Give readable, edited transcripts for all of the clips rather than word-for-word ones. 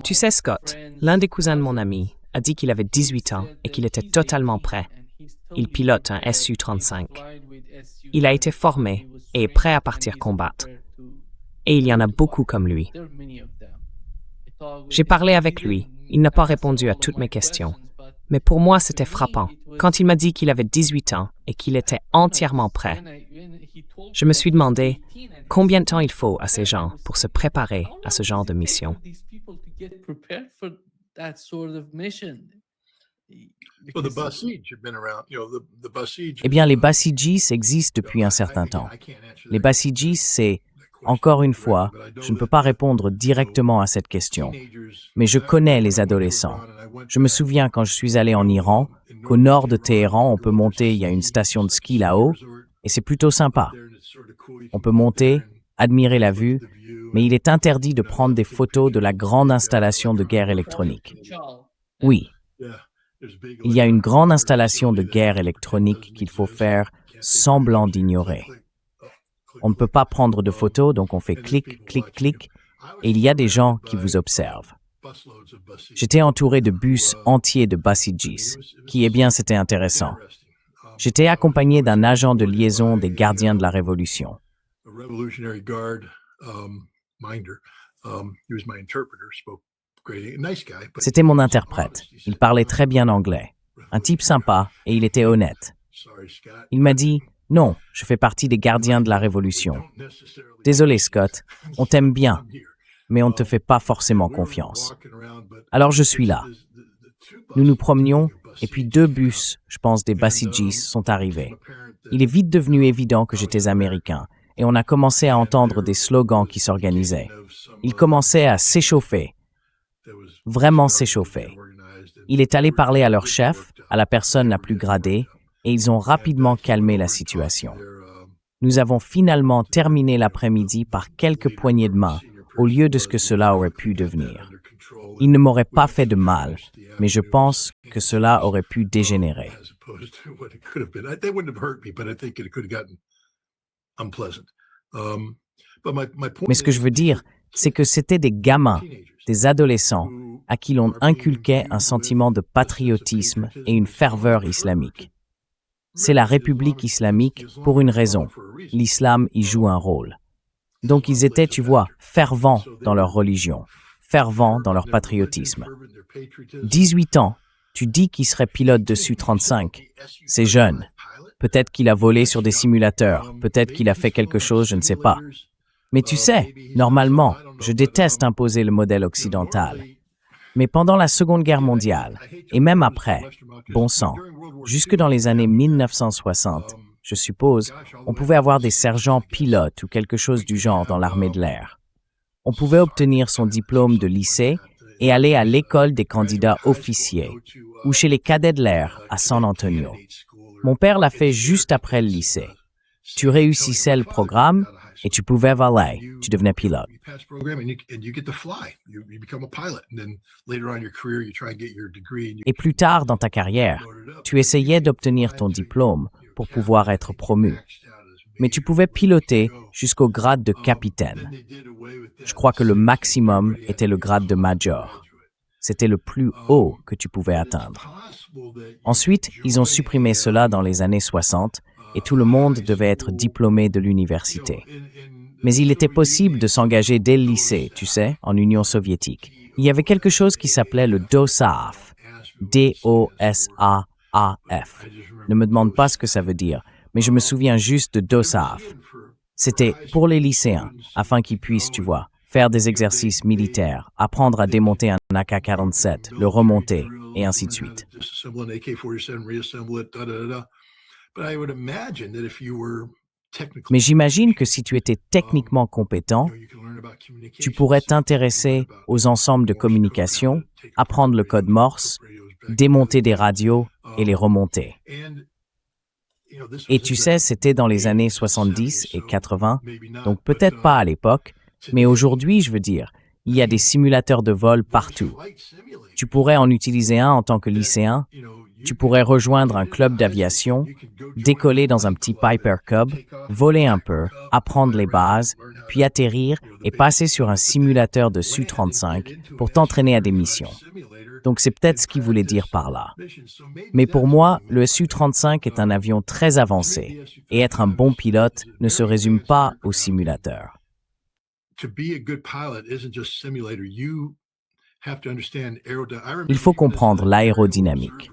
Tu sais, Scott, l'un des cousins de mon ami a dit qu'il avait 18 ans et qu'il était totalement prêt. Il pilote un Su-35. Il a été formé et est prêt à partir combattre. Et il y en a beaucoup comme lui. J'ai parlé avec lui. Il n'a pas répondu à toutes mes questions. Mais pour moi, c'était frappant. Quand il m'a dit qu'il avait 18 ans et qu'il était entièrement prêt, je me suis demandé combien de temps il faut à ces gens pour se préparer à ce genre de mission. Eh bien, les Basijis existent depuis un certain temps. Les Basijis, c'est, encore une fois, je ne peux pas répondre directement à cette question, mais je connais les adolescents. Je me souviens quand je suis allé en Iran, qu'au nord de Téhéran, on peut monter, il y a une station de ski là-haut, et c'est plutôt sympa. On peut monter, admirer la vue, mais il est interdit de prendre des photos de la grande installation de guerre électronique. Oui. Il y a une grande installation de guerre électronique qu'il faut faire semblant d'ignorer. On ne peut pas prendre de photos, donc on fait clic, clic, clic, et il y a des gens qui vous observent. J'étais entouré de bus entiers de Basijis, qui, eh bien, c'était intéressant. J'étais accompagné d'un agent de liaison des gardiens de la Révolution. C'était mon interprète. Il parlait très bien anglais. Un type sympa, et il était honnête. Il m'a dit « Non, je fais partie des gardiens de la Révolution. Désolé, Scott, on t'aime bien, mais on ne te fait pas forcément confiance. Alors je suis là. » Nous nous promenions, et puis 2 bus, je pense des Basijis, sont arrivés. Il est vite devenu évident que j'étais américain, et on a commencé à entendre des slogans qui s'organisaient. Ils commençaient à s'échauffer. Vraiment s'échauffer. Il est allé parler à leur chef, à la personne la plus gradée, et ils ont rapidement calmé la situation. Nous avons finalement terminé l'après-midi par quelques poignées de main, au lieu de ce que cela aurait pu devenir. Ils ne m'auraient pas fait de mal, mais je pense que cela aurait pu dégénérer. Mais ce que je veux dire, c'est que c'était des gamins, des adolescents, à qui l'on inculquait un sentiment de patriotisme et une ferveur islamique. C'est la République islamique pour une raison. L'islam y joue un rôle. Donc ils étaient, tu vois, fervents dans leur religion, fervents dans leur patriotisme. 18 ans, tu dis qu'il serait pilote de Su-35. C'est jeune. Peut-être qu'il a volé sur des simulateurs, peut-être qu'il a fait quelque chose, je ne sais pas. Mais tu sais, normalement, je déteste imposer le modèle occidental. Mais pendant la Seconde Guerre mondiale, et même après, bon sang, jusque dans les années 1960, je suppose, on pouvait avoir des sergents pilotes ou quelque chose du genre dans l'armée de l'air. On pouvait obtenir son diplôme de lycée et aller à l'école des candidats officiers ou chez les cadets de l'air à San Antonio. Mon père l'a fait juste après le lycée. Tu réussissais le programme et tu pouvais voler, tu devenais pilote. Et plus tard dans ta carrière, tu essayais d'obtenir ton diplôme pour pouvoir être promu. Mais tu pouvais piloter jusqu'au grade de capitaine. Je crois que le maximum était le grade de major. C'était le plus haut que tu pouvais atteindre. Ensuite, ils ont supprimé cela dans les années 60 et tout le monde devait être diplômé de l'université. Mais il était possible de s'engager dès le lycée, tu sais, en Union soviétique. Il y avait quelque chose qui s'appelait le DOSAAF. D-O-S-A-A-F. Ne me demande pas ce que ça veut dire, mais je me souviens juste de DOSAAF. C'était pour les lycéens, afin qu'ils puissent, tu vois, faire des exercices militaires, apprendre à démonter un AK-47, le remonter, et ainsi de suite. Mais j'imagine que si tu étais techniquement compétent, tu pourrais t'intéresser aux ensembles de communication, apprendre le code Morse, démonter des radios et les remonter. Et tu sais, c'était dans les années 70 et 80, donc peut-être pas à l'époque, mais aujourd'hui, je veux dire, il y a des simulateurs de vol partout. Tu pourrais en utiliser un en tant que lycéen, Tu pourrais rejoindre un club d'aviation, décoller dans un petit Piper Cub, voler un peu, apprendre les bases, puis atterrir et passer sur un simulateur de Su-35 pour t'entraîner à des missions. Donc c'est peut-être ce qu'il voulait dire par là. Mais pour moi, le Su-35 est un avion très avancé, et être un bon pilote ne se résume pas au simulateur. Il faut comprendre l'aérodynamique.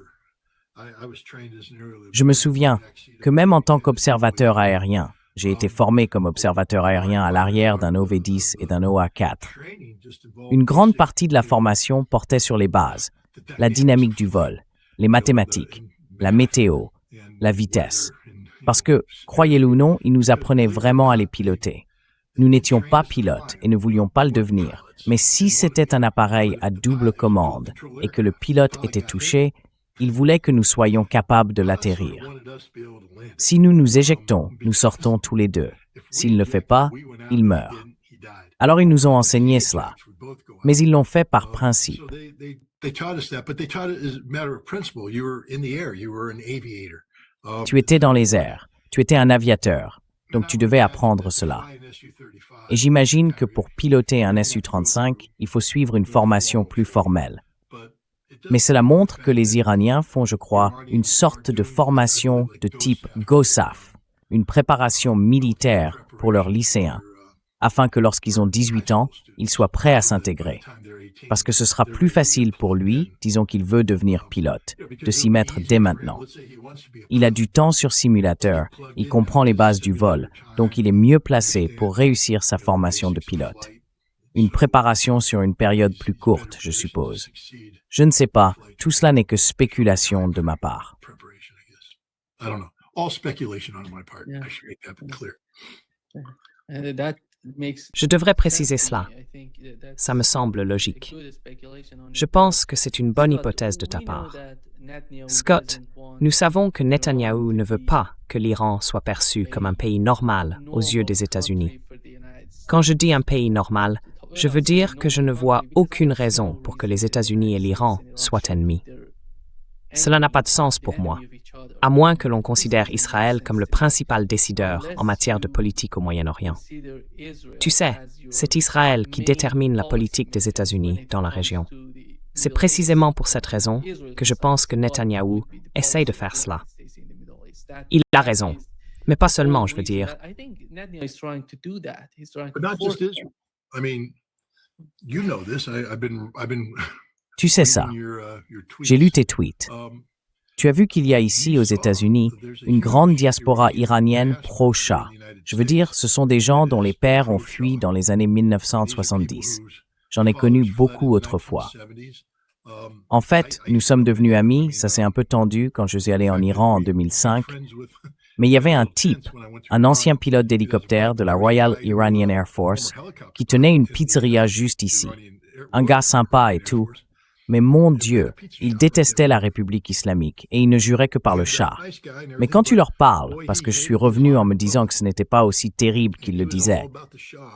Je me souviens que même en tant qu'observateur aérien, j'ai été formé comme observateur aérien à l'arrière d'un OV-10 et d'un OA-4. Une grande partie de la formation portait sur les bases, la dynamique du vol, les mathématiques, la météo, la vitesse. Parce que, croyez-le ou non, ils nous apprenaient vraiment à les piloter. Nous n'étions pas pilotes et ne voulions pas le devenir, mais si c'était un appareil à double commande et que le pilote était touché, il voulait que nous soyons capables de l'atterrir. Si nous nous éjectons, nous sortons tous les deux. S'il ne le fait pas, il meurt. Alors ils nous ont enseigné cela, mais ils l'ont fait par principe. Tu étais dans les airs, tu étais un aviateur, donc tu devais apprendre cela. Et j'imagine que pour piloter un Su-35, il faut suivre une formation plus formelle. Mais cela montre que les Iraniens font, je crois, une sorte de formation de type GOSAF, une préparation militaire pour leurs lycéens, afin que lorsqu'ils ont 18 ans, ils soient prêts à s'intégrer. Parce que ce sera plus facile pour lui, disons qu'il veut devenir pilote, de s'y mettre dès maintenant. Il a du temps sur simulateur, il comprend les bases du vol, donc il est mieux placé pour réussir sa formation de pilote. Une préparation sur une période plus courte, je suppose. Je ne sais pas, tout cela n'est que spéculation de ma part. Je devrais préciser cela. Ça me semble logique. Je pense que c'est une bonne hypothèse de ta part. Scott, nous savons que Netanyahou ne veut pas que l'Iran soit perçu comme un pays normal aux yeux des États-Unis. Quand je dis un pays normal, je veux dire que je ne vois aucune raison pour que les États-Unis et l'Iran soient ennemis. Cela n'a pas de sens pour moi, à moins que l'on considère Israël comme le principal décideur en matière de politique au Moyen-Orient. Tu sais, c'est Israël qui détermine la politique des États-Unis dans la région. C'est précisément pour cette raison que je pense que Netanyahou essaye de faire cela. Il a raison, mais pas seulement, je veux dire. Tu sais ça. J'ai lu tes tweets. Tu as vu qu'il y a ici, aux États-Unis, une grande diaspora iranienne pro-Shah. Je veux dire, ce sont des gens dont les pères ont fui dans les années 1970. J'en ai connu beaucoup autrefois. En fait, nous sommes devenus amis, ça s'est un peu tendu quand je suis allé en Iran en 2005, mais il y avait un type, un ancien pilote d'hélicoptère de la Royal Iranian Air Force, qui tenait une pizzeria juste ici. Un gars sympa et tout, mais mon Dieu, il détestait la République islamique et il ne jurait que par le Shah. Mais quand tu leur parles, parce que je suis revenu en me disant que ce n'était pas aussi terrible qu'ils le disaient,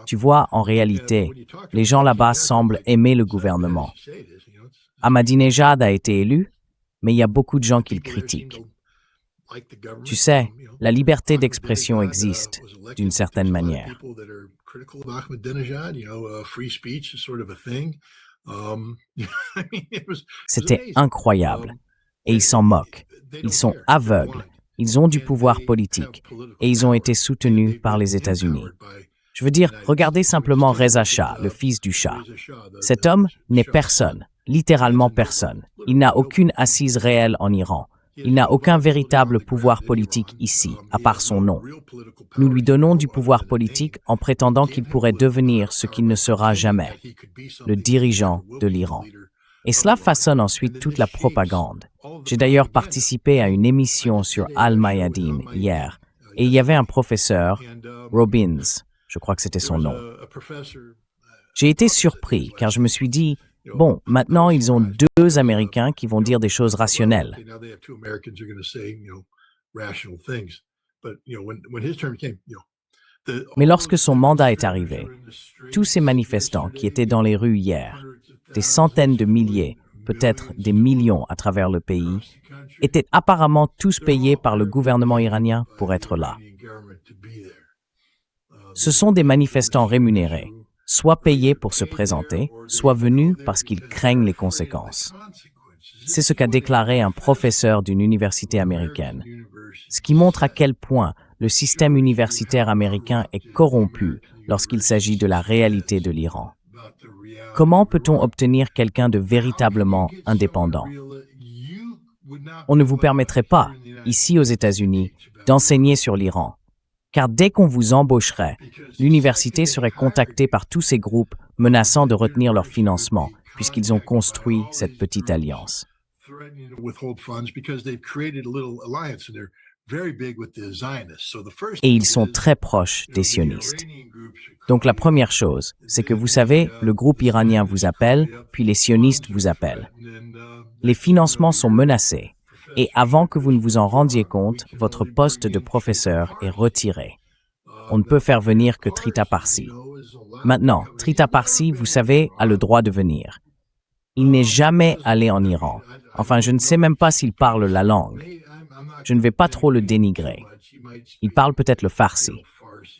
tu vois, en réalité, les gens là-bas semblent aimer le gouvernement. Ahmadinejad a été élu, mais il y a beaucoup de gens qui le critiquent. Tu sais, la liberté d'expression existe, d'une certaine manière. C'était incroyable. Et ils s'en moquent. Ils sont aveugles. Ils ont du pouvoir politique. Et ils ont été soutenus par les États-Unis. Je veux dire, regardez simplement Reza Shah, le fils du Shah. Cet homme n'est personne, littéralement personne. Il n'a aucune assise réelle en Iran. Il n'a aucun véritable pouvoir politique ici, à part son nom. Nous lui donnons du pouvoir politique en prétendant qu'il pourrait devenir ce qu'il ne sera jamais, le dirigeant de l'Iran. Et cela façonne ensuite toute la propagande. J'ai d'ailleurs participé à une émission sur Al-Mayadeen hier, et il y avait un professeur, Robbins, je crois que c'était son nom. J'ai été surpris, car je me suis dit, bon, maintenant ils ont deux Américains qui vont dire des choses rationnelles. Mais lorsque son mandat est arrivé, tous ces manifestants qui étaient dans les rues hier, des centaines de milliers, peut-être des millions à travers le pays, étaient apparemment tous payés par le gouvernement iranien pour être là. Ce sont des manifestants rémunérés, soit payés pour se présenter, soit venus parce qu'ils craignent les conséquences. C'est ce qu'a déclaré un professeur d'une université américaine, ce qui montre à quel point le système universitaire américain est corrompu lorsqu'il s'agit de la réalité de l'Iran. Comment peut-on obtenir quelqu'un de véritablement indépendant? On ne vous permettrait pas, ici aux États-Unis, d'enseigner sur l'Iran, car dès qu'on vous embaucherait, l'université serait contactée par tous ces groupes menaçant de retenir leur financement, puisqu'ils ont construit cette petite alliance. Et ils sont très proches des sionistes. Donc la première chose, c'est que vous savez, le groupe iranien vous appelle, puis les sionistes vous appellent. Les financements sont menacés, et avant que vous ne vous en rendiez compte, votre poste de professeur est retiré. On ne peut faire venir que Trita Parsi. Maintenant, Trita Parsi, vous savez, a le droit de venir. Il n'est jamais allé en Iran. Enfin, je ne sais même pas s'il parle la langue. Je ne vais pas trop le dénigrer. Il parle peut-être le farsi.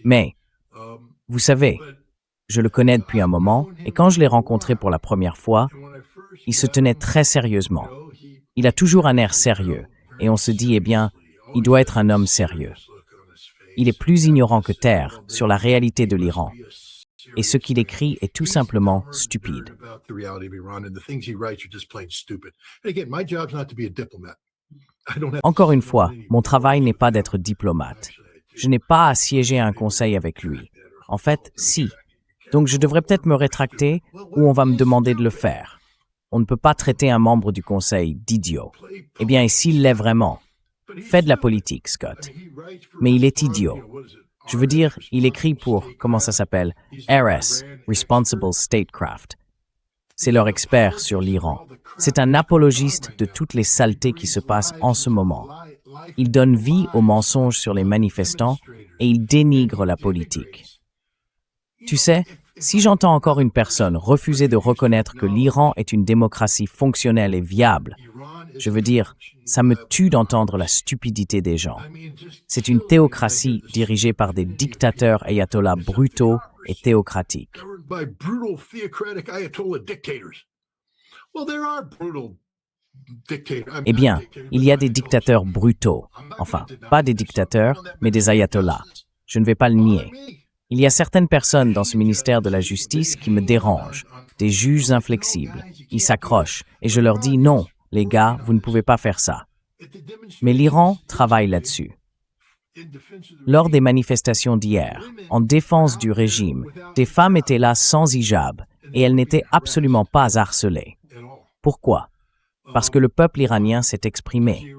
Mais, vous savez, je le connais depuis un moment, et quand je l'ai rencontré pour la première fois, il se tenait très sérieusement. Il a toujours un air sérieux, et on se dit, eh bien, il doit être un homme sérieux. Il est plus ignorant que terre sur la réalité de l'Iran. Et ce qu'il écrit est tout simplement stupide. Encore une fois, mon travail n'est pas d'être diplomate. Je n'ai pas à siéger à un conseil avec lui. En fait, si. Donc je devrais peut-être me rétracter ou on va me demander de le faire. On ne peut pas traiter un membre du conseil d'idiot. Eh bien, et s'il l'est vraiment? Fais de la politique, Scott. Mais il est idiot. Je veux dire, il écrit pour, comment ça s'appelle? RS, Responsible Statecraft. C'est leur expert sur l'Iran. C'est un apologiste de toutes les saletés qui se passent en ce moment. Il donne vie aux mensonges sur les manifestants et il dénigre la politique. Tu sais, si j'entends encore une personne refuser de reconnaître que l'Iran est une démocratie fonctionnelle et viable, je veux dire, ça me tue d'entendre la stupidité des gens. C'est une théocratie dirigée par des dictateurs ayatollahs brutaux et théocratiques. Eh bien, il y a des dictateurs brutaux. Enfin, pas des dictateurs, mais des ayatollahs. Je ne vais pas le nier. Il y a certaines personnes dans ce ministère de la Justice qui me dérangent, des juges inflexibles. Ils s'accrochent et je leur dis non, les gars, vous ne pouvez pas faire ça. Mais l'Iran travaille là-dessus. Lors des manifestations d'hier, en défense du régime, des femmes étaient là sans hijab et elles n'étaient absolument pas harcelées. Pourquoi? Parce que le peuple iranien s'est exprimé.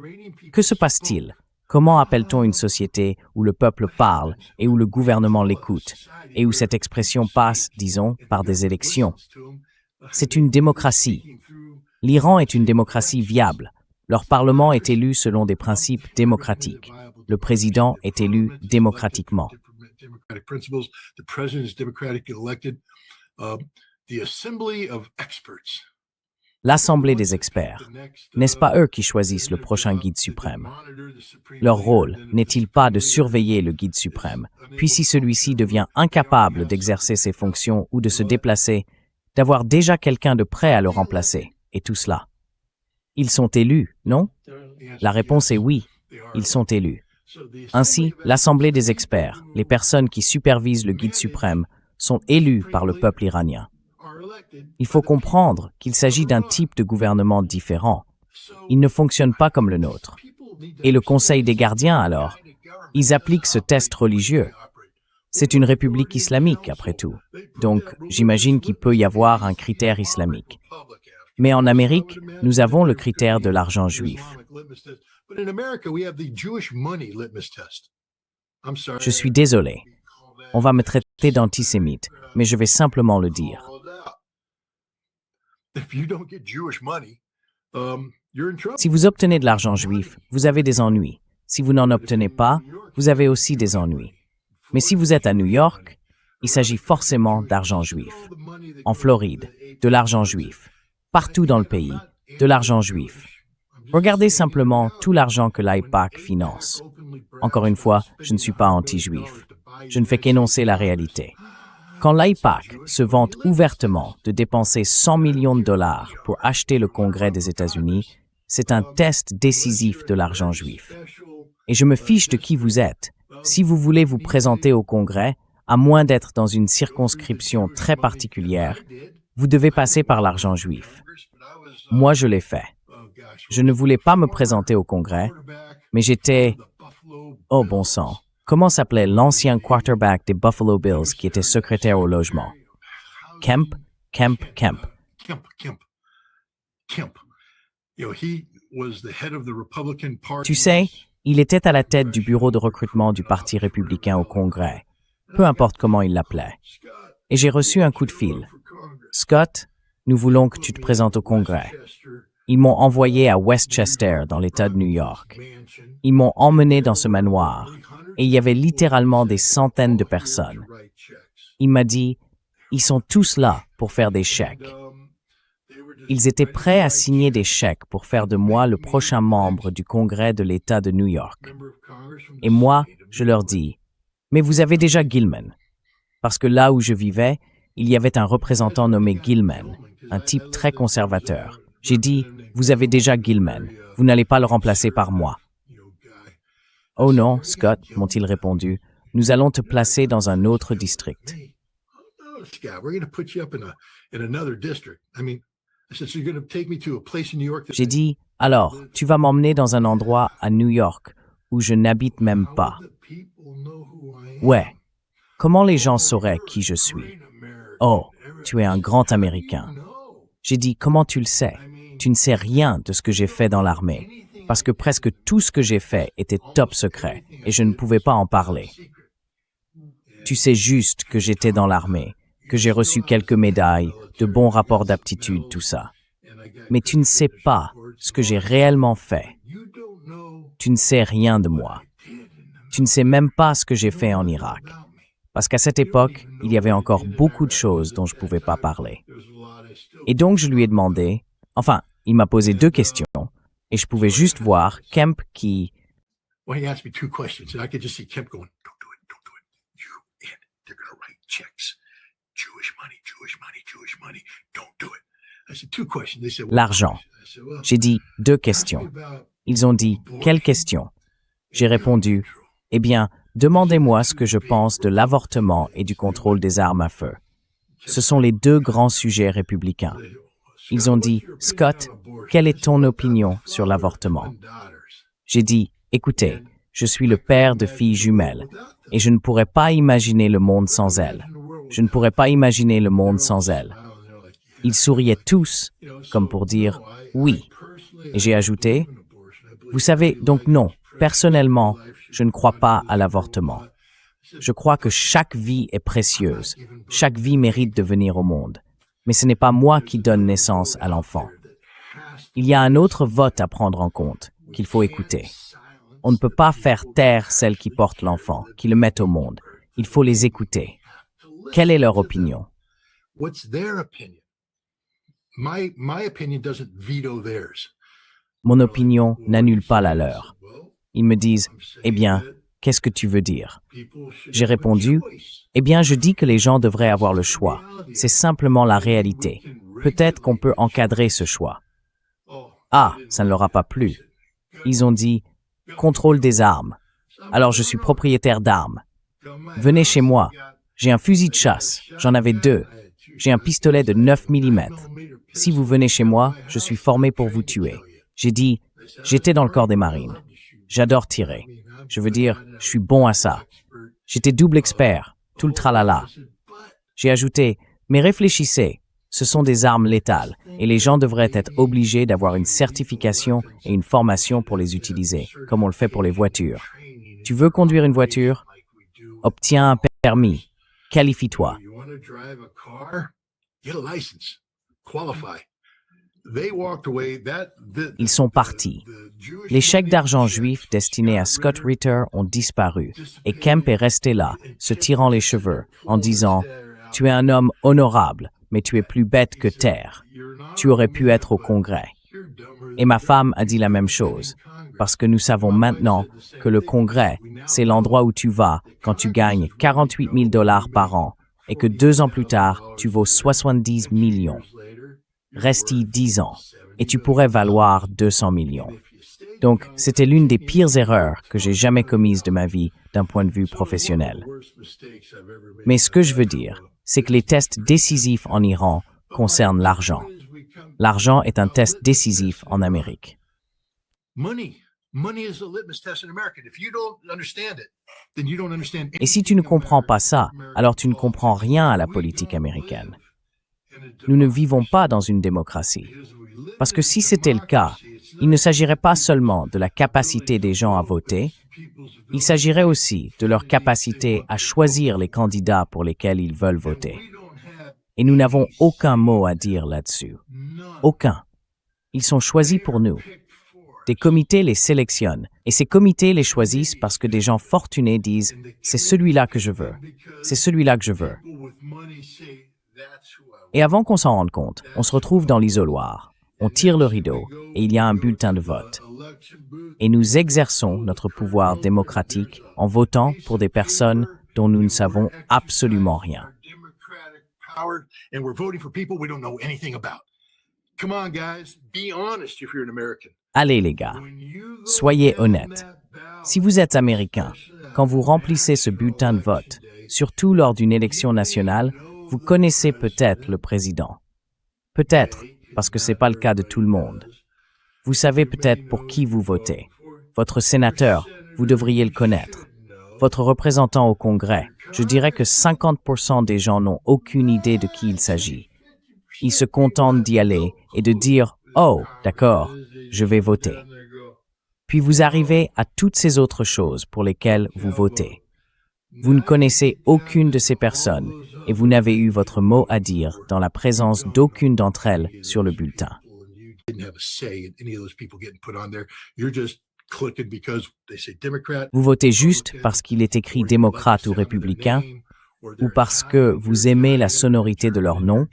Que se passe-t-il? Comment appelle-t-on une société où le peuple parle et où le gouvernement l'écoute et où cette expression passe, disons, par des élections? C'est une démocratie. L'Iran est une démocratie viable. Leur parlement est élu selon des principes démocratiques. Le président est élu démocratiquement. L'Assemblée des experts, n'est-ce pas eux qui choisissent le prochain guide suprême? Leur rôle n'est-il pas de surveiller le guide suprême, puis si celui-ci devient incapable d'exercer ses fonctions ou de se déplacer, d'avoir déjà quelqu'un de prêt à le remplacer, et tout cela? Ils sont élus, non? La réponse est oui, ils sont élus. Ainsi, l'Assemblée des experts, les personnes qui supervisent le guide suprême, sont élues par le peuple iranien. Il faut comprendre qu'il s'agit d'un type de gouvernement différent. Il ne fonctionne pas comme le nôtre. Et le Conseil des gardiens, alors? Ils appliquent ce test religieux. C'est une république islamique, après tout. Donc, j'imagine qu'il peut y avoir un critère islamique. Mais en Amérique, nous avons le critère de l'argent juif. Je suis désolé. On va me traiter d'antisémite, mais je vais simplement le dire. Si vous obtenez de l'argent juif, vous avez des ennuis. Si vous n'en obtenez pas, vous avez aussi des ennuis. Mais si vous êtes à New York, il s'agit forcément d'argent juif. En Floride, de l'argent juif. Partout dans le pays, de l'argent juif. Regardez simplement tout l'argent que l'AIPAC finance. Encore une fois, je ne suis pas anti-juif. Je ne fais qu'énoncer la réalité. Quand l'AIPAC se vante ouvertement de dépenser 100 millions de dollars pour acheter le Congrès des États-Unis, c'est un test décisif de l'argent juif. Et je me fiche de qui vous êtes. Si vous voulez vous présenter au Congrès, à moins d'être dans une circonscription très particulière, vous devez passer par l'argent juif. Moi, je l'ai fait. Je ne voulais pas me présenter au Congrès, mais j'étais... Oh bon sang, comment s'appelait l'ancien quarterback des Buffalo Bills qui était secrétaire au logement? Kemp. Tu sais, il était à la tête du bureau de recrutement du Parti républicain au Congrès, peu importe comment il l'appelait. Et j'ai reçu un coup de fil. Scott, nous voulons que tu te présentes au Congrès. Ils m'ont envoyé à Westchester, dans l'État de New York. Ils m'ont emmené dans ce manoir, et il y avait littéralement des centaines de personnes. Il m'a dit, ils sont tous là pour faire des chèques. Ils étaient prêts à signer des chèques pour faire de moi le prochain membre du Congrès de l'État de New York. Et moi, je leur dis, mais vous avez déjà Gilman. Parce que là où je vivais, il y avait un représentant nommé Gilman, un type très conservateur. J'ai dit, vous avez déjà Gilman, vous n'allez pas le remplacer par moi. Oh non, Scott, m'ont-ils répondu, nous allons te placer dans un autre district. J'ai dit, alors, tu vas m'emmener dans un endroit à New York où je n'habite même pas. Ouais. Comment les gens sauraient qui je suis? Oh, tu es un grand Américain. J'ai dit, comment tu le sais? Tu ne sais rien de ce que j'ai fait dans l'armée, parce que presque tout ce que j'ai fait était top secret, et je ne pouvais pas en parler. Tu sais juste que j'étais dans l'armée, que j'ai reçu quelques médailles, de bons rapports d'aptitude, tout ça. Mais tu ne sais pas ce que j'ai réellement fait. Tu ne sais rien de moi. Tu ne sais même pas ce que j'ai fait en Irak. Parce qu'à cette époque, il y avait encore beaucoup de choses dont je ne pouvais pas parler. Et donc je lui ai demandé, enfin, il m'a posé 2 questions, et je pouvais juste voir Kemp qui... L'argent. J'ai dit 2 questions. Ils ont dit, quelle question? J'ai répondu, eh bien, demandez-moi ce que je pense de l'avortement et du contrôle des armes à feu. Ce sont les 2 grands sujets républicains. Ils ont dit, Scott, quelle est ton opinion sur l'avortement? J'ai dit, écoutez, je suis le père de filles jumelles, et je ne pourrais pas imaginer le monde sans elles. Je ne pourrais pas imaginer le monde sans elles. Ils souriaient tous, comme pour dire, oui. Et j'ai ajouté, vous savez, donc non, personnellement, je ne crois pas à l'avortement. Je crois que chaque vie est précieuse, chaque vie mérite de venir au monde. Mais ce n'est pas moi qui donne naissance à l'enfant. Il y a un autre vote à prendre en compte, qu'il faut écouter. On ne peut pas faire taire celles qui portent l'enfant, qui le mettent au monde. Il faut les écouter. Quelle est leur opinion? Mon opinion n'annule pas la leur. Ils me disent, eh bien, qu'est-ce que tu veux dire? J'ai répondu, eh bien, je dis que les gens devraient avoir le choix. C'est simplement la réalité. Peut-être qu'on peut encadrer ce choix. Ah, ça ne leur a pas plu. Ils ont dit, contrôle des armes. Alors je suis propriétaire d'armes. Venez chez moi. J'ai un fusil de chasse. J'en avais 2. J'ai un pistolet de 9 mm. Si vous venez chez moi, je suis formé pour vous tuer. J'ai dit, j'étais dans le corps des marines. J'adore tirer. Je veux dire, je suis bon à ça. J'étais double expert, tout le tralala. J'ai ajouté, mais réfléchissez, ce sont des armes létales et les gens devraient être obligés d'avoir une certification et une formation pour les utiliser, comme on le fait pour les voitures. Tu veux conduire une voiture? Obtiens un permis. Qualifie-toi. Ils sont partis. Les chèques d'argent juifs destinés à Scott Ritter ont disparu et Kemp est resté là, se tirant les cheveux, en disant « Tu es un homme honorable, mais tu es plus bête que terre. Tu aurais pu être au Congrès. » Et ma femme a dit la même chose, parce que nous savons maintenant que le Congrès, c'est l'endroit où tu vas quand tu gagnes 48 000 $ par an et que 2 ans plus tard, tu vaux 70 millions. Reste-y 10 ans et tu pourrais valoir 200 millions. Donc, c'était l'une des pires erreurs que j'ai jamais commises de ma vie d'un point de vue professionnel. Mais ce que je veux dire, c'est que les tests décisifs en Iran concernent l'argent. L'argent est un test décisif en Amérique. Et si tu ne comprends pas ça, alors tu ne comprends rien à la politique américaine. Nous ne vivons pas dans une démocratie. Parce que si c'était le cas, il ne s'agirait pas seulement de la capacité des gens à voter, il s'agirait aussi de leur capacité à choisir les candidats pour lesquels ils veulent voter. Et nous n'avons aucun mot à dire là-dessus. Aucun. Ils sont choisis pour nous. Des comités les sélectionnent, et ces comités les choisissent parce que des gens fortunés disent « c'est celui-là que je veux, c'est celui-là que je veux ». Et avant qu'on s'en rende compte, on se retrouve dans l'isoloir, on tire le rideau, et il y a un bulletin de vote. Et nous exerçons notre pouvoir démocratique en votant pour des personnes dont nous ne savons absolument rien. Allez les gars, soyez honnêtes. Si vous êtes américain, quand vous remplissez ce bulletin de vote, surtout lors d'une élection nationale, vous connaissez peut-être le président. Peut-être, parce que ce n'est pas le cas de tout le monde. Vous savez peut-être pour qui vous votez. Votre sénateur, vous devriez le connaître. Votre représentant au Congrès, je dirais que 50% des gens n'ont aucune idée de qui il s'agit. Ils se contentent d'y aller et de dire « Oh, d'accord, je vais voter ». Puis vous arrivez à toutes ces autres choses pour lesquelles vous votez. Vous ne connaissez aucune de ces personnes et vous n'avez eu votre mot à dire dans la présence d'aucune d'entre elles sur le bulletin. Vous votez juste parce qu'il est écrit démocrate ou républicain, ou parce que vous aimez la sonorité de leur nom,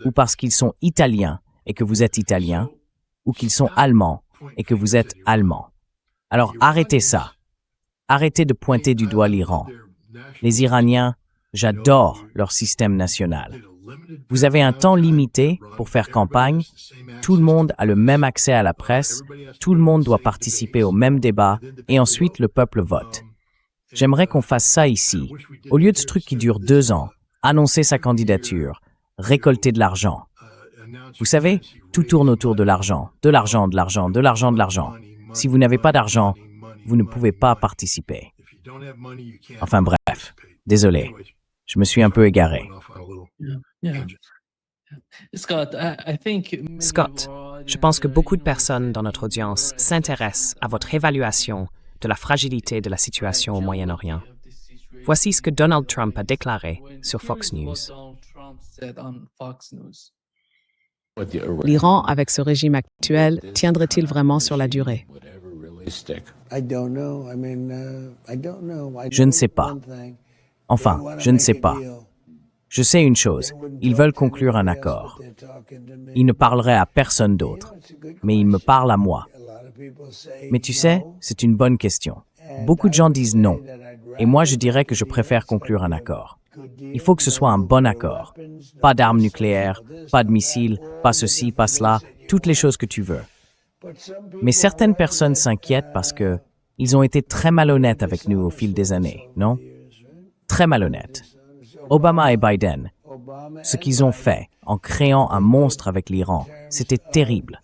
ou parce qu'ils sont italiens et que vous êtes italien, ou qu'ils sont allemands et que vous êtes allemand. Alors arrêtez ça. Arrêtez de pointer du doigt l'Iran. Les Iraniens, j'adore leur système national. Vous avez un temps limité pour faire campagne, tout le monde a le même accès à la presse, tout le monde doit participer au même débat, et ensuite le peuple vote. J'aimerais qu'on fasse ça ici, au lieu de ce truc qui dure 2 ans, annoncer sa candidature, récolter de l'argent. Vous savez, tout tourne autour de l'argent, de l'argent, de l'argent, de l'argent, de l'argent. Si vous n'avez pas d'argent, vous ne pouvez pas participer. Enfin bref, désolé, je me suis un peu égaré. Scott, je pense que beaucoup de personnes dans notre audience s'intéressent à votre évaluation de la fragilité de la situation au Moyen-Orient. Voici ce que Donald Trump a déclaré sur Fox News. L'Iran, avec ce régime actuel, tiendrait-il vraiment sur la durée? Je ne sais pas. Enfin, je ne sais pas. Je sais une chose, ils veulent conclure un accord. Ils ne parleraient à personne d'autre, mais ils me parlent à moi. Mais tu sais, c'est une bonne question. Beaucoup de gens disent non, et moi je dirais que je préfère conclure un accord. Il faut que ce soit un bon accord. Pas d'armes nucléaires, pas de missiles, pas ceci, pas cela, toutes les choses que tu veux. Mais certaines personnes s'inquiètent parce que ils ont été très malhonnêtes avec nous au fil des années, non? Très malhonnêtes. Obama et Biden, ce qu'ils ont fait en créant un monstre avec l'Iran, c'était terrible.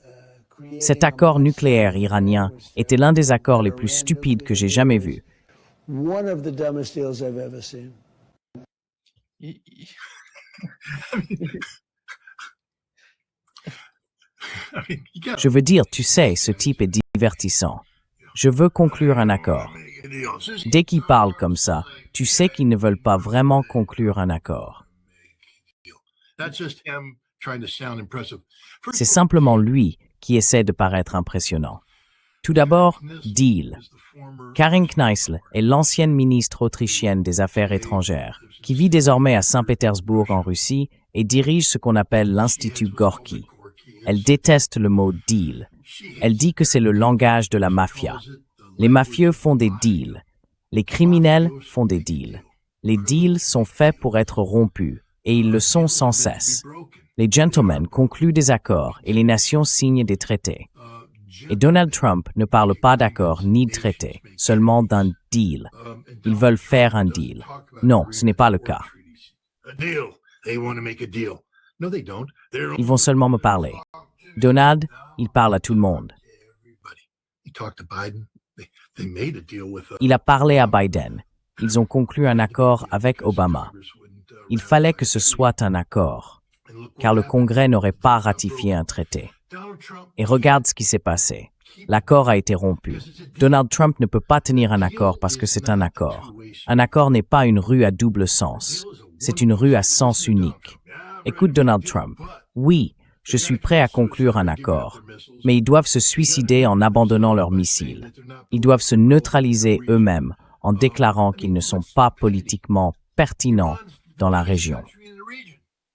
Cet accord nucléaire iranien était l'un des accords les plus stupides que j'ai jamais vus. Je veux dire, tu sais, ce type est divertissant. Je veux conclure un accord. Dès qu'ils parlent comme ça, tu sais qu'ils ne veulent pas vraiment conclure un accord. C'est simplement lui qui essaie de paraître impressionnant. Tout d'abord, deal. Karin Kneißl est l'ancienne ministre autrichienne des Affaires étrangères, qui vit désormais à Saint-Pétersbourg en Russie et dirige ce qu'on appelle l'Institut Gorky. Elle déteste le mot « deal », Elle dit que c'est le langage de la mafia. Les mafieux font des deals. Les criminels font des deals. Les deals sont faits pour être rompus, et ils le sont sans cesse. Les gentlemen concluent des accords et les nations signent des traités. Et Donald Trump ne parle pas d'accord ni de traité, seulement d'un deal. Ils veulent faire un deal. Non, ce n'est pas le cas. Ils vont seulement me parler. Donald, il parle à tout le monde. Il a parlé à Biden. Ils ont conclu un accord avec Obama. Il fallait que ce soit un accord, car le Congrès n'aurait pas ratifié un traité. Et regarde ce qui s'est passé. L'accord a été rompu. Donald Trump ne peut pas tenir un accord parce que c'est un accord. Un accord n'est pas une rue à double sens. C'est une rue à sens unique. Écoute Donald Trump. Oui, je suis prêt à conclure un accord, mais ils doivent se suicider en abandonnant leurs missiles. Ils doivent se neutraliser eux-mêmes en déclarant qu'ils ne sont pas politiquement pertinents dans la région.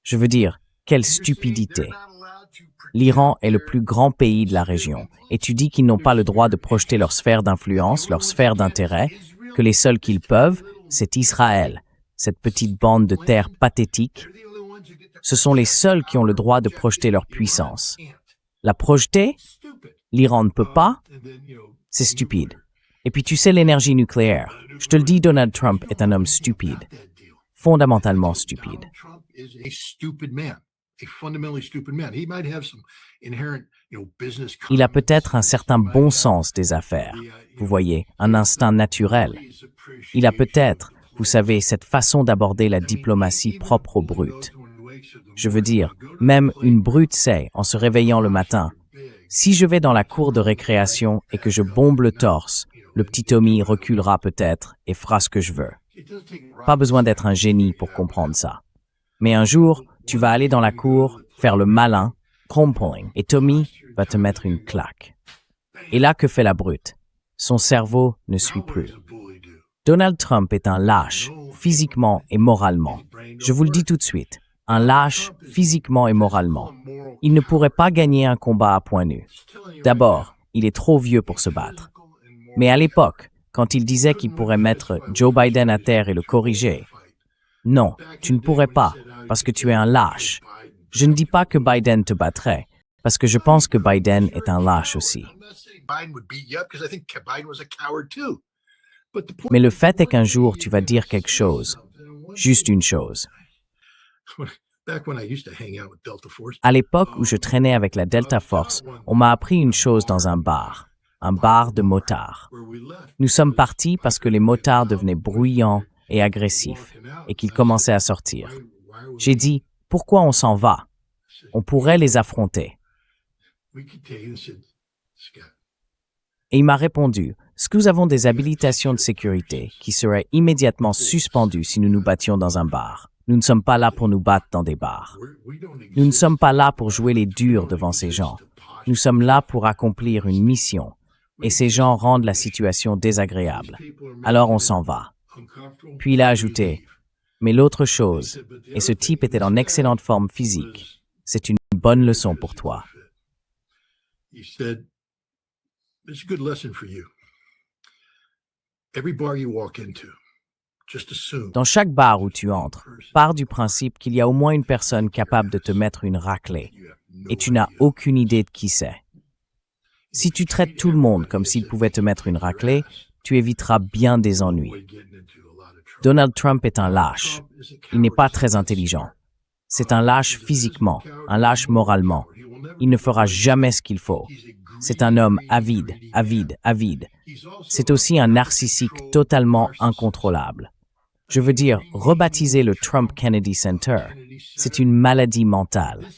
Je veux dire, quelle stupidité. L'Iran est le plus grand pays de la région, et tu dis qu'ils n'ont pas le droit de projeter leur sphère d'influence, leur sphère d'intérêt, que les seuls qu'ils peuvent, c'est Israël, cette petite bande de terre pathétique. Ce sont les seuls qui ont le droit de projeter leur puissance. La projeter? L'Iran ne peut pas? C'est stupide. Et puis tu sais l'énergie nucléaire. Je te le dis, Donald Trump est un homme stupide. Fondamentalement stupide. Il a peut-être un certain bon sens des affaires. Vous voyez, un instinct naturel. Il a peut-être, vous savez, cette façon d'aborder la diplomatie propre aux brutes. Je veux dire, même une brute sait, en se réveillant le matin, si je vais dans la cour de récréation et que je bombe le torse, le petit Tommy reculera peut-être et fera ce que je veux. Pas besoin d'être un génie pour comprendre ça. Mais un jour, tu vas aller dans la cour, faire le malin, trompe-pulling, et Tommy va te mettre une claque. Et là, que fait la brute? Son cerveau ne suit plus. Donald Trump est un lâche, physiquement et moralement. Je vous le dis tout de suite, un lâche, physiquement et moralement. Il ne pourrait pas gagner un combat à point nu. D'abord, il est trop vieux pour se battre. Mais à l'époque, quand il disait qu'il pourrait mettre Joe Biden à terre et le corriger, non, tu ne pourrais pas, parce que tu es un lâche. Je ne dis pas que Biden te battrait, parce que je pense que Biden est un lâche aussi. Mais le fait est qu'un jour, tu vas dire quelque chose, juste une chose. À l'époque où je traînais avec la Delta Force, on m'a appris une chose dans un bar de motards. Nous sommes partis parce que les motards devenaient bruyants et agressifs, et qu'ils commençaient à sortir. J'ai dit, pourquoi on s'en va? On pourrait les affronter. Et il m'a répondu, est-ce que nous avons des habilitations de sécurité qui seraient immédiatement suspendues si nous nous battions dans un bar? Nous ne sommes pas là pour nous battre dans des bars. Nous ne sommes pas là pour jouer les durs devant ces gens. Nous sommes là pour accomplir une mission. Et ces gens rendent la situation désagréable. Alors on s'en va. Puis il a ajouté, mais l'autre chose, et ce type était en excellente forme physique, c'est une bonne leçon pour toi. Dans chaque bar où tu entres, pars du principe qu'il y a au moins une personne capable de te mettre une raclée, et tu n'as aucune idée de qui c'est. Si tu traites tout le monde comme s'il pouvait te mettre une raclée, tu éviteras bien des ennuis. Donald Trump est un lâche. Il n'est pas très intelligent. C'est un lâche physiquement, un lâche moralement. Il ne fera jamais ce qu'il faut. C'est un homme avide. C'est aussi un narcissique totalement incontrôlable. Je veux dire, rebaptiser le Trump Kennedy Center, c'est une maladie mentale.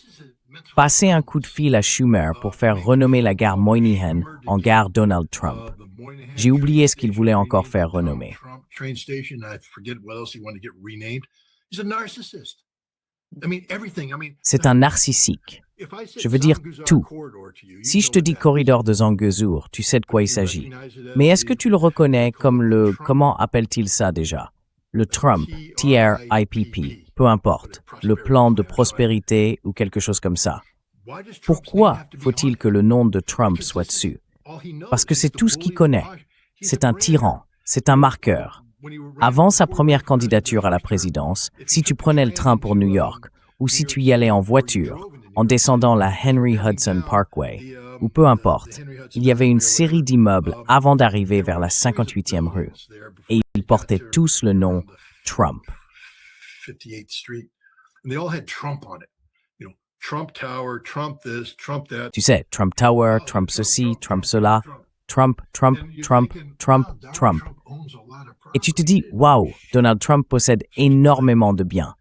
Passer un coup de fil à Schumer pour faire renommer la gare Moynihan en gare Donald Trump. J'ai oublié ce qu'il voulait encore faire renommer. C'est un narcissique. Je veux dire tout. Si je te dis corridor de Zangezur, tu sais de quoi il s'agit. Mais est-ce que tu le reconnais comme le, comment appelle-t-il ça déjà? Le Trump, TRIPP, peu importe, le plan de prospérité ou quelque chose comme ça. Pourquoi faut-il que le nom de Trump soit dessus? Parce que c'est tout ce qu'il connaît. C'est un tyran, c'est un marqueur. Avant sa première candidature à la présidence, si tu prenais le train pour New York, ou si tu y allais en voiture, en descendant la Henry Hudson Parkway, ou peu importe, il y avait une série d'immeubles avant d'arriver vers la 58e rue. Et ils portaient tous le nom Trump. Tu sais, Trump Tower, Trump ceci, Trump cela, Trump, Trump, Trump, Trump, Trump. Et tu te dis, waouh, Donald Trump possède énormément de biens.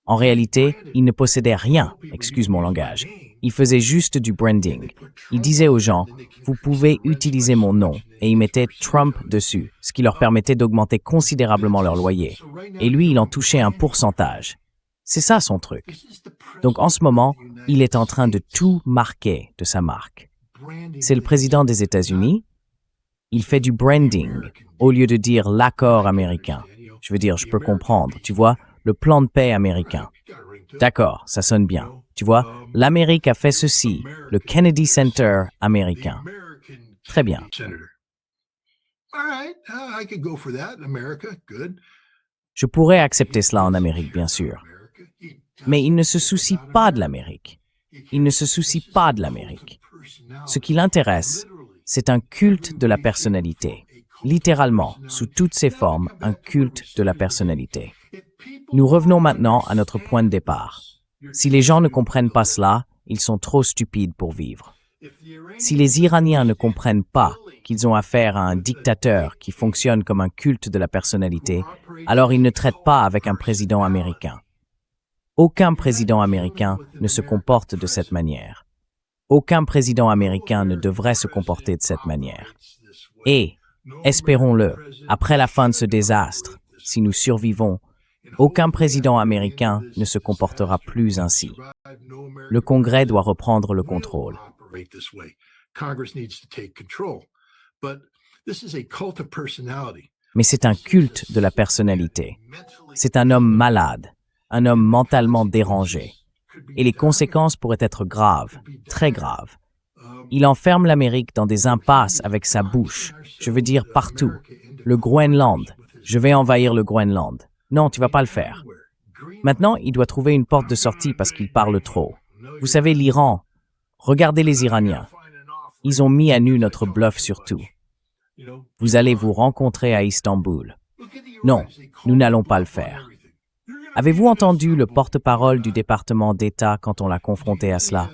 En réalité, il ne possédait rien, excuse mon langage. Il faisait juste du branding. Il disait aux gens, vous pouvez utiliser mon nom, et il mettait Trump dessus, ce qui leur permettait d'augmenter considérablement leur loyer. Et lui, il en touchait un pourcentage. C'est ça son truc. Donc en ce moment, il est en train de tout marquer de sa marque. C'est le président des États-Unis. Il fait du branding au lieu de dire l'accord américain. Je veux dire, je peux comprendre, tu vois, le plan de paix américain. D'accord, ça sonne bien. Tu vois, l'Amérique a fait ceci, le Kennedy Center américain. Très bien. Je pourrais accepter cela en Amérique, bien sûr. Mais il ne se soucie pas de l'Amérique. Il ne se soucie pas de l'Amérique. Ce qui l'intéresse, c'est un culte de la personnalité. Littéralement, sous toutes ses formes, un culte de la personnalité. Nous revenons maintenant à notre point de départ. Si les gens ne comprennent pas cela, ils sont trop stupides pour vivre. Si les Iraniens ne comprennent pas qu'ils ont affaire à un dictateur qui fonctionne comme un culte de la personnalité, alors ils ne traitent pas avec un président américain. Aucun président américain ne se comporte de cette manière. Aucun président américain ne devrait se comporter de cette manière. Et, espérons-le, après la fin de ce désastre, si nous survivons, aucun président américain ne se comportera plus ainsi. Le Congrès doit reprendre le contrôle. Mais c'est un culte de la personnalité. C'est un homme malade, un homme mentalement dérangé. Et les conséquences pourraient être graves, très graves. Il enferme l'Amérique dans des impasses avec sa bouche. Je veux dire partout. Le Groenland. Je vais envahir le Groenland. Non, tu vas pas le faire. Maintenant, il doit trouver une porte de sortie parce qu'il parle trop. Vous savez, l'Iran. Regardez les Iraniens. Ils ont mis à nu notre bluff sur tout. Vous allez vous rencontrer à Istanbul. Non, nous n'allons pas le faire. Avez-vous entendu le porte-parole du département d'État quand on l'a confronté à cela?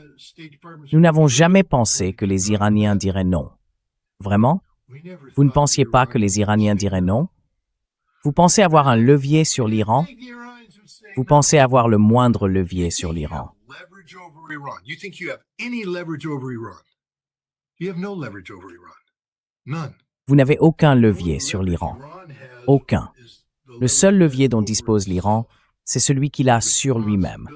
Nous n'avons jamais pensé que les Iraniens diraient non. Vraiment? Vous ne pensiez pas que les Iraniens diraient non? Vous pensez avoir un levier sur l'Iran? Vous pensez avoir le moindre levier sur l'Iran? Vous n'avez aucun levier sur l'Iran. Aucun. Le seul levier dont dispose l'Iran, c'est celui qu'il a sur lui-même.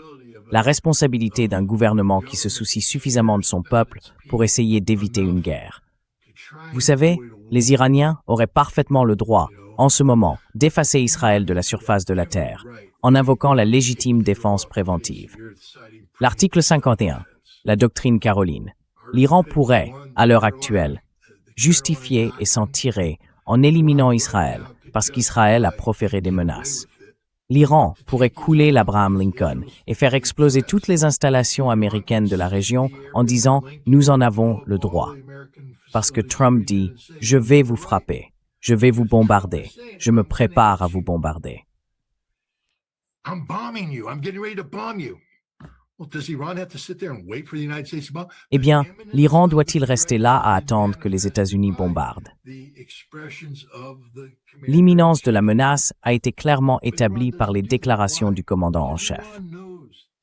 La responsabilité d'un gouvernement qui se soucie suffisamment de son peuple pour essayer d'éviter une guerre. Vous savez, les Iraniens auraient parfaitement le droit, en ce moment, d'effacer Israël de la surface de la terre, en invoquant la légitime défense préventive. L'article 51, la doctrine Caroline. L'Iran pourrait, à l'heure actuelle, justifier et s'en tirer en éliminant Israël, parce qu'Israël a proféré des menaces. L'Iran pourrait couler l'Abraham Lincoln et faire exploser toutes les installations américaines de la région en disant « nous en avons le droit ». Parce que Trump dit « je vais vous frapper, je vais vous bombarder, je me prépare à vous bombarder ». Eh bien, l'Iran doit-il rester là à attendre que les États-Unis bombardent? L'imminence de la menace a été clairement établie par les déclarations du commandant en chef.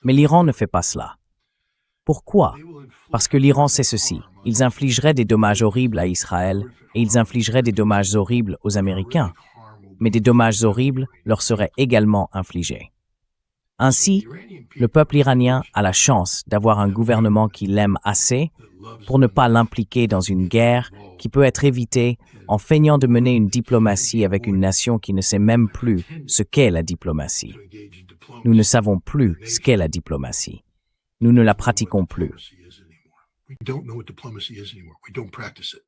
Mais l'Iran ne fait pas cela. Pourquoi? Parce que l'Iran sait ceci. Ils infligeraient des dommages horribles à Israël et ils infligeraient des dommages horribles aux Américains. Mais des dommages horribles leur seraient également infligés. Ainsi, le peuple iranien a la chance d'avoir un gouvernement qui l'aime assez pour ne pas l'impliquer dans une guerre qui peut être évitée en feignant de mener une diplomatie avec une nation qui ne sait même plus ce qu'est la diplomatie. Nous ne savons plus ce qu'est la diplomatie. Nous ne la pratiquons plus. We don't know what diplomacy is anymore. We don't practice it.